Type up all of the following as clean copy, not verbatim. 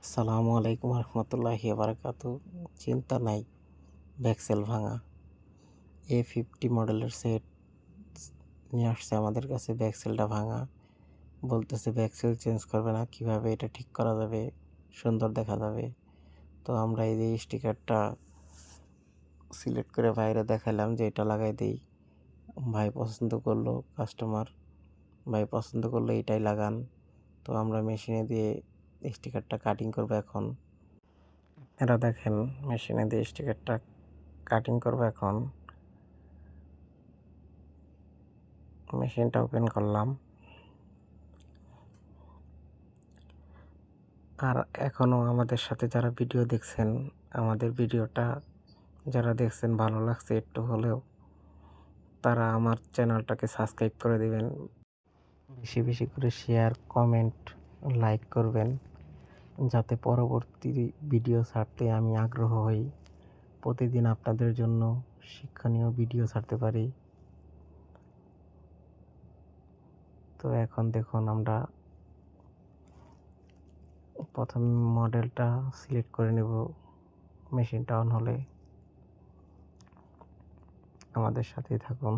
আসসালামু আলাইকুম রহমতুল্লাহি বারাকাতু। চিন্তা নাই, ব্যাকসেল ভাঙা A50 মডেলের সেট নিয়ে আসছে আমাদের কাছে। ব্যাকসেলটা ভাঙা, বলতেছে ব্যাকসেল চেঞ্জ করবে না, কিভাবে এটা ঠিক করা যাবে, সুন্দর দেখা যাবে। তো আমরা এই যে স্টিকারটা সিলেক্ট করে বাইরে দেখালাম যে এটা লাগাই দিই। ভাই পছন্দ করলো, কাস্টমার ভাই পছন্দ করলো এটাই লাগান। তো আমরা মেশিনে দিয়ে স্টিকারটা কাটিং করবো এখন। এরা দেখেন, মেশিনে দিয়ে স্টিকারটা কাটিং করবো এখন। মেশিনটা ওপেন করলাম। আর এখনও আমাদের সাথে যারা ভিডিও দেখছেন, আমাদের ভিডিওটা যারা দেখছেন ভালো লাগছে একটু হলেও, তারা আমার চ্যানেলটাকে সাবস্ক্রাইব করে দিবেন। বেশি বেশি করে শেয়ার, কমেন্ট, লাইক করবেন, যাতে পরবর্তী ভিডিও ছাড়তে আমি আগ্রহ হই, প্রতিদিন আপনাদের জন্য শিক্ষণীয় ভিডিও ছাড়তে পারি। তো এখন দেখুন, আমরা প্রথম মডেলটা সিলেক্ট করে নেব। মেশিনটা অন হলে আমাদের সাথেই থাকুন।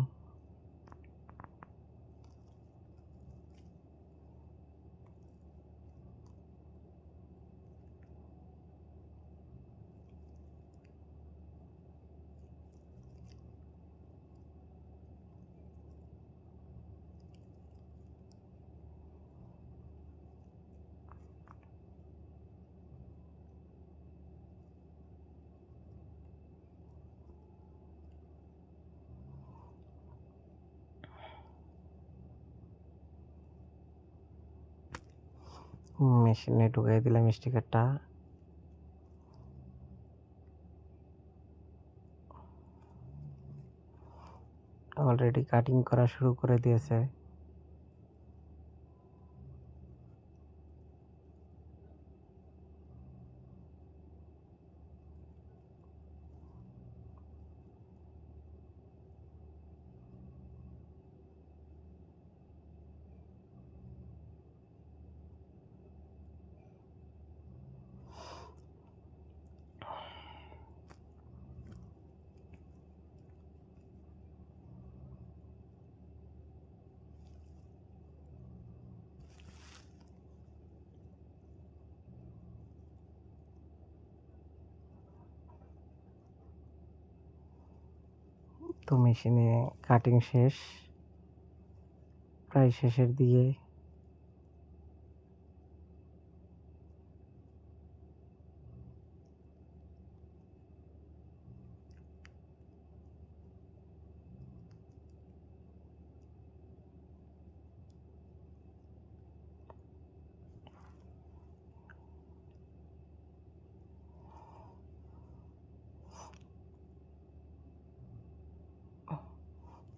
মেশিনে ঢুকাই দিলাম স্টিকারটা। অলরেডি কাটিং করা শুরু করে দিয়েছে। তো মেশিনে কাটিং শেষ, প্রায় শেষের দিকে।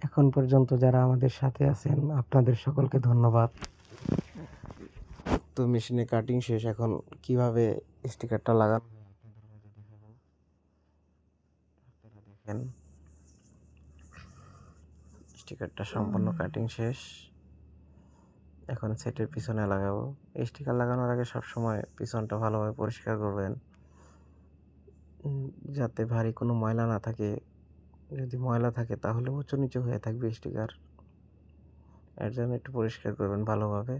এখন পর্যন্ত যারা আমাদের সাথে আছেন, আপনাদের সকলকে ধন্যবাদ। তো মেশিনে কাটিং শেষ, এখন কিভাবে স্টিকারটা লাগানো দেখেন। স্টিকারটা সম্পূর্ণ কাটিং শেষ, এখন সেটের পিছনে লাগাবো। স্টিকার লাগানোর আগে সবসময় পিছনটা ভালোভাবে পরিষ্কার করবেন, যাতে ভারী কোনো ময়লা না থাকে। যদি ময়লা থাকে তাহলে উঁচু নিচু হয়ে থাকবে স্টিকার, এর জন্য একটু পরিষ্কার করবেন ভালোভাবে।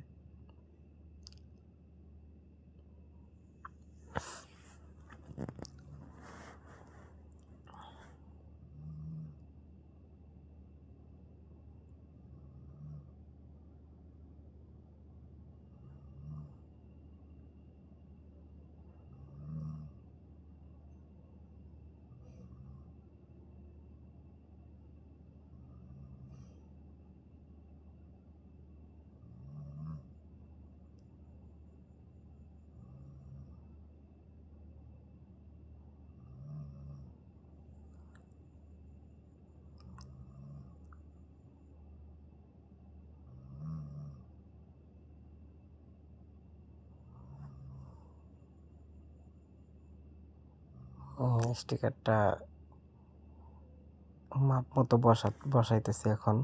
স্টিকারটা মাপ মতো বসাইতেছি এখন।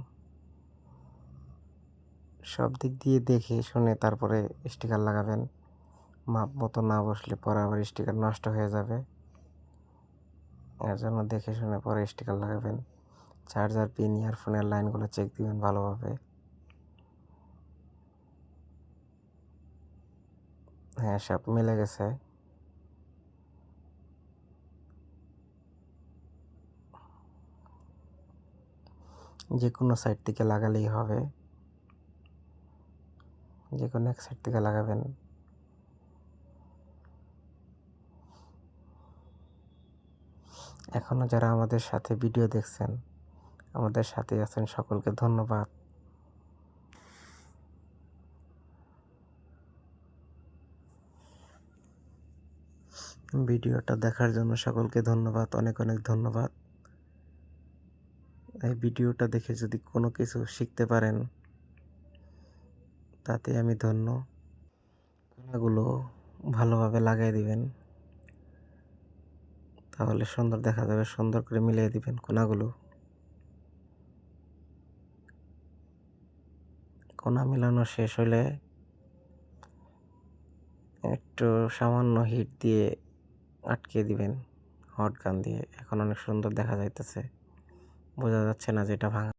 সব দিক দিয়ে দেখে শুনে তারপরে স্টিকার লাগাবেন, মাপ মতো না বসলে পরে আবার স্টিকার নষ্ট হয়ে যাবে। এর জন্য দেখে শুনে পরে স্টিকার লাগাবেন। চার্জার, পিন, ইয়ারফোনের লাইনগুলো চেক দিবেন ভালোভাবে। হ্যাঁ, সব মিলে গেছে। যে কোনো সাইড থেকে লাগালেই হবে, যে কোনো এক সাইড থেকে লাগাবেন। এখনও যারা আমাদের সাথে ভিডিও দেখছেন, আমাদের সাথে আছেন, সকলকে ধন্যবাদ। ভিডিওটা দেখার জন্য সকলকে ধন্যবাদ, অনেক অনেক ধন্যবাদ। এই ভিডিওটা দেখে যদি কোনো কিছু শিখতে পারেন তাতে আমি ধন্য। কোনাগুলো ভালোভাবে লাগিয়ে দিবেন, তাহলে সুন্দর দেখা যাবে। সুন্দর করে মিলিয়ে দিবেন কোনাগুলো। কোনা মিলানো শেষ হলে একটু সামান্য হিট দিয়ে আটকে দিবেন, হট গান দিয়ে। এখন অনেক সুন্দর দেখা যাইতেছে, বোঝা যাচ্ছে না যেটা ভাঙা।